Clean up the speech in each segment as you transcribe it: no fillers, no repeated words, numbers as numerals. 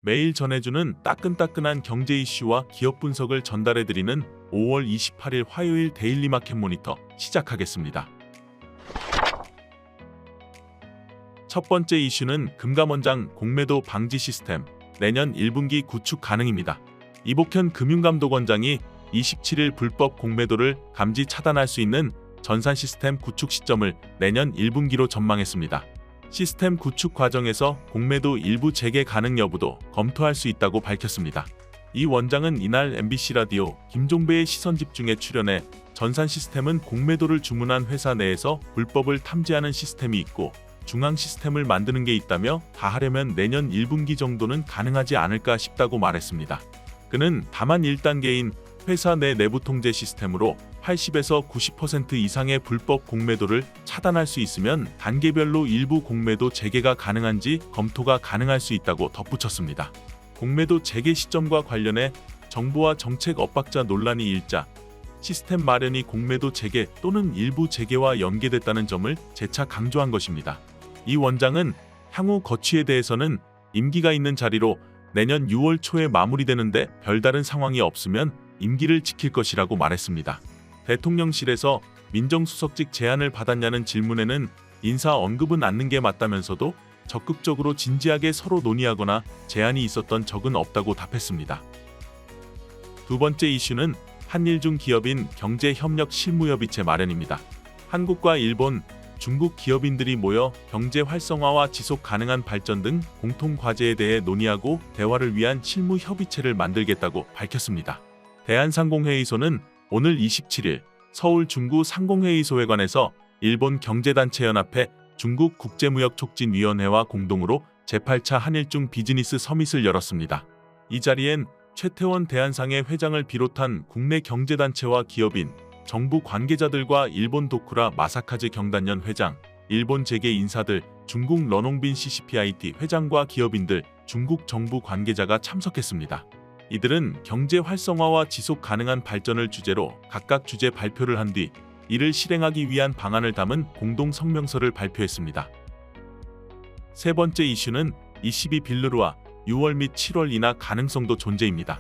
매일 전해주는 따끈따끈한 경제 이슈와 기업 분석을 전달해드리는 5월 28일 화요일 데일리 마켓 모니터 시작하겠습니다. 첫 번째 이슈는 금감원장 공매도 방지 시스템 내년 1분기 구축 가능입니다. 이복현 금융감독원장이 27일 불법 공매도를 감지 차단할 수 있는 전산 시스템 구축 시점을 내년 1분기로 전망했습니다. 시스템 구축 과정에서 공매도 일부 재개 가능 여부도 검토할 수 있다고 밝혔습니다. 이 원장은 이날 MBC 라디오 김종배의 시선집중에 출연해 전산 시스템은 공매도를 주문한 회사 내에서 불법을 탐지하는 시스템이 있고 중앙 시스템을 만드는 게 있다며 다 하려면 내년 1분기 정도는 가능하지 않을까 싶다고 말했습니다. 그는 다만 1단계인 회사 내 내부 통제 시스템으로 80에서 90% 이상의 불법 공매도를 차단할 수 있으면 단계별로 일부 공매도 재개가 가능한지 검토가 가능할 수 있다고 덧붙였습니다. 공매도 재개 시점과 관련해 정부와 정책 엇박자 논란이 일자 시스템 마련이 공매도 재개 또는 일부 재개와 연계됐다는 점을 재차 강조한 것입니다. 이 원장은 향후 거취에 대해서는 임기가 있는 자리로 내년 6월 초에 마무리되는데 별다른 상황이 없으면 임기를 지킬 것이라고 말했습니다. 대통령실에서 민정수석직 제안을 받았냐는 질문에는 인사 언급은 않는 게 맞다면서도 적극적으로 진지하게 서로 논의하거나 제안이 있었던 적은 없다고 답했습니다. 두 번째 이슈는 한일 중 기업인 경제협력실무협의체 마련입니다. 한국과 일본, 중국 기업인들이 모여 경제 활성화와 지속 가능한 발전 등 공통 과제에 대해 논의하고 대화를 위한 실무협의체를 만들겠다고 밝혔습니다. 대한상공회의소는 오늘 27일 서울 중구 상공회의소회관에서 일본 경제단체연합회 중국국제무역촉진위원회와 공동으로 제8차 한일중 비즈니스 서밋을 열었습니다. 이 자리엔 최태원 대한상회 회장을 비롯한 국내 경제단체와 기업인, 정부 관계자들과 일본 도쿠라 마사카즈 경단련 회장, 일본 재계 인사들, 중국 러농빈 CCPIT 회장과 기업인들, 중국 정부 관계자가 참석했습니다. 이들은 경제 활성화와 지속 가능한 발전을 주제로 각각 주제 발표를 한 뒤 이를 실행하기 위한 방안을 담은 공동 성명서를 발표했습니다. 세 번째 이슈는 ECB 빌르루아 6월 및 7월 인하 가능성도 존재입니다.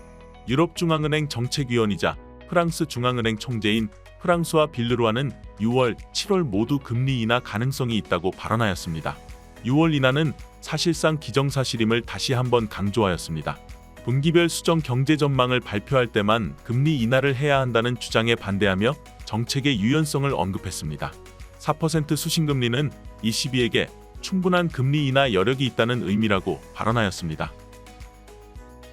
유럽중앙은행 정책위원이자 프랑스 중앙은행 총재인 프랑수아 빌르루아는 6월, 7월 모두 금리 인하 가능성이 있다고 발언하였습니다. 6월 인하는 사실상 기정사실임을 다시 한번 강조하였습니다. 분기별 수정 경제 전망을 발표할 때만 금리 인하를 해야 한다는 주장에 반대하며 정책의 유연성을 언급했습니다. 4% 수신금리는 ECB에게 충분한 금리 인하 여력이 있다는 의미라고 발언하였습니다.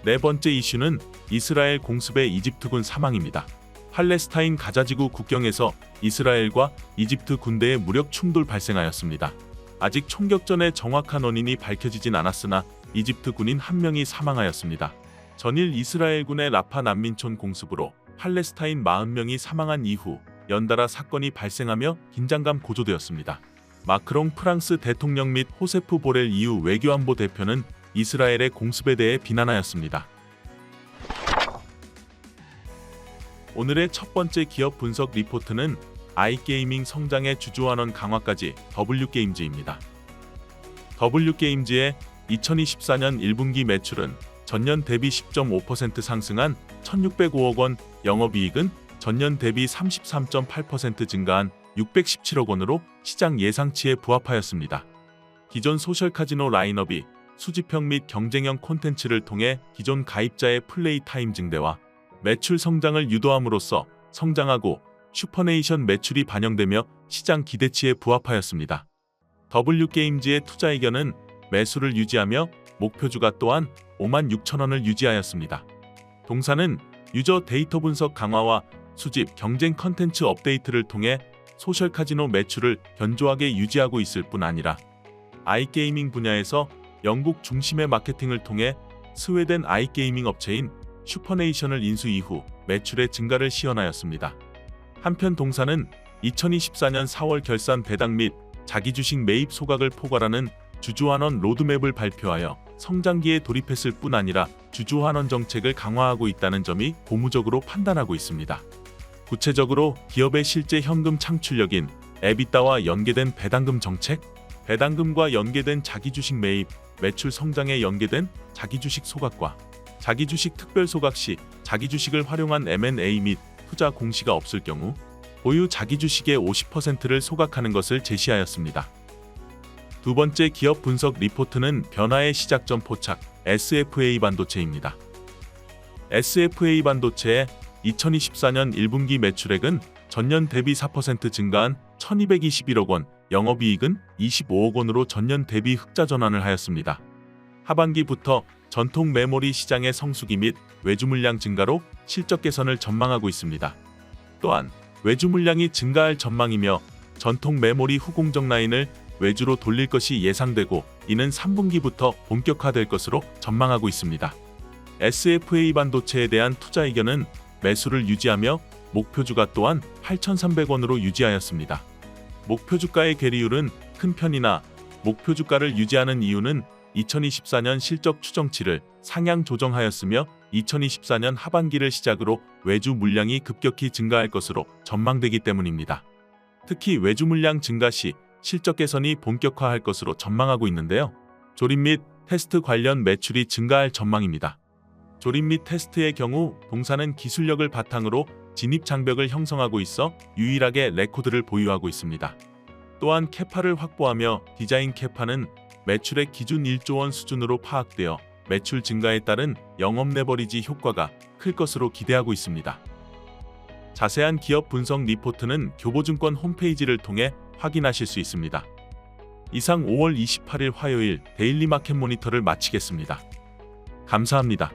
네 번째 이슈는 이스라엘 공습의 이집트군 사망입니다. 팔레스타인 가자지구 국경에서 이스라엘과 이집트 군대의 무력 충돌 발생하였습니다. 아직 총격전의 정확한 원인이 밝혀지진 않았으나 이집트 군인 1명이 사망하였습니다. 전일 이스라엘군의 라파 난민촌 공습으로 팔레스타인 40명이 사망한 이후 연달아 사건이 발생하며 긴장감 고조되었습니다. 마크롱 프랑스 대통령 및 호세프 보렐 EU 외교안보 대표는 이스라엘의 공습에 대해 비난하였습니다. 오늘의 첫 번째 기업 분석 리포트는 아이게이밍 성장의 주주환원 강화까지 W게임즈입니다. W게임즈의 2024년 1분기 매출은 전년 대비 10.5% 상승한 1,605억 원, 영업이익은 전년 대비 33.8% 증가한 617억 원으로 시장 예상치에 부합하였습니다. 기존 소셜카지노 라인업이 수집형 및 경쟁형 콘텐츠를 통해 기존 가입자의 플레이 타임 증대와 매출 성장을 유도함으로써 성장하고 슈퍼네이션 매출이 반영되며 시장 기대치에 부합하였습니다. W게임즈의 투자 의견은 매수를 유지하며 목표주가 또한 56,000원을 유지하였습니다. 동사는 유저 데이터 분석 강화와 수집 경쟁 컨텐츠 업데이트를 통해 소셜카지노 매출을 견조하게 유지하고 있을 뿐 아니라 아이게이밍 분야에서 영국 중심의 마케팅을 통해 스웨덴 아이게이밍 업체인 슈퍼네이션을 인수 이후 매출의 증가를 시현하였습니다. 한편 동사는 2024년 4월 결산 배당 및 자기주식 매입 소각을 포괄하는 주주환원 로드맵을 발표하여 성장기에 돌입했을 뿐 아니라 주주환원 정책을 강화하고 있다는 점이 고무적으로 판단하고 있습니다. 구체적으로 기업의 실제 현금 창출력인 EBITDA와 연계된 배당금 정책, 배당금과 연계된 자기주식 매입, 매출 성장에 연계된 자기주식 소각과 자기주식 특별 소각 시 자기주식을 활용한 M&A 및 투자 공시가 없을 경우 보유 자기주식의 50%를 소각하는 것을 제시하였습니다. 두 번째 기업 분석 리포트는 변화의 시작점 포착 SFA 반도체입니다. SFA 반도체의 2024년 1분기 매출액은 전년 대비 4% 증가한 1221억 원, 영업이익은 25억 원으로 전년 대비 흑자 전환을 하였습니다. 하반기부터 전통 메모리 시장의 성수기 및 외주 물량 증가로 실적 개선을 전망하고 있습니다. 또한 외주 물량이 증가할 전망이며 전통 메모리 후공정 라인을 외주로 돌릴 것이 예상되고 이는 3분기부터 본격화될 것으로 전망하고 있습니다. SFA 반도체에 대한 투자 의견은 매수를 유지하며 목표주가 또한 8,300원으로 유지하였습니다. 목표주가의 괴리율은 큰 편이나 목표주가를 유지하는 이유는 2024년 실적 추정치를 상향 조정하였으며 2024년 하반기를 시작으로 외주 물량이 급격히 증가할 것으로 전망되기 때문입니다. 특히 외주 물량 증가 시 실적 개선이 본격화할 것으로 전망하고 있는데요. 조립 및 테스트 관련 매출이 증가할 전망입니다. 조립 및 테스트의 경우 동사는 기술력을 바탕으로 진입 장벽을 형성하고 있어 유일하게 레코드를 보유하고 있습니다. 또한 캐파를 확보하며 디자인 캐파는 매출액 기준 1조 원 수준으로 파악되어 매출 증가에 따른 영업 레버리지 효과가 클 것으로 기대하고 있습니다. 자세한 기업 분석 리포트는 교보증권 홈페이지를 통해 확인하실 수 있습니다. 이상 5월 28일 화요일 데일리 마켓 모니터를 마치겠습니다. 감사합니다.